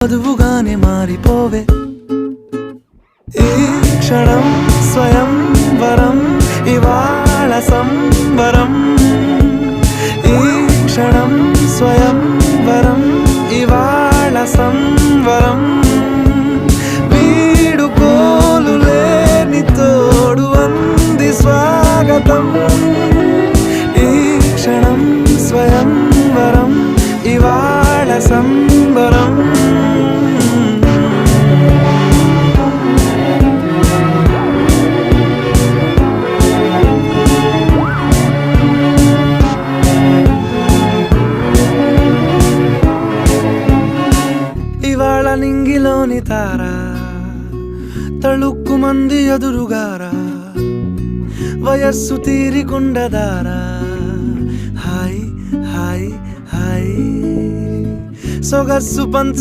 వధువుగానే మారిపోవే ఈ క్షణం స్వయం వరం ఇవాళ సంబరం ఈ క్షణం స్వయం వరం ఇవాళ సంవరం వీడుకోలు లేని తోడు అంది స్వాగతం ఈ క్షణం స్వయం వరం ఇవాళ సంబరం ఇవాళ నింగిలోని తారా తళుక్కు మంది ఎదురుగారా వయస్సు తీరికుండదారా హాయ్ హాయ్ హాయ్ సొగస్సు పంచ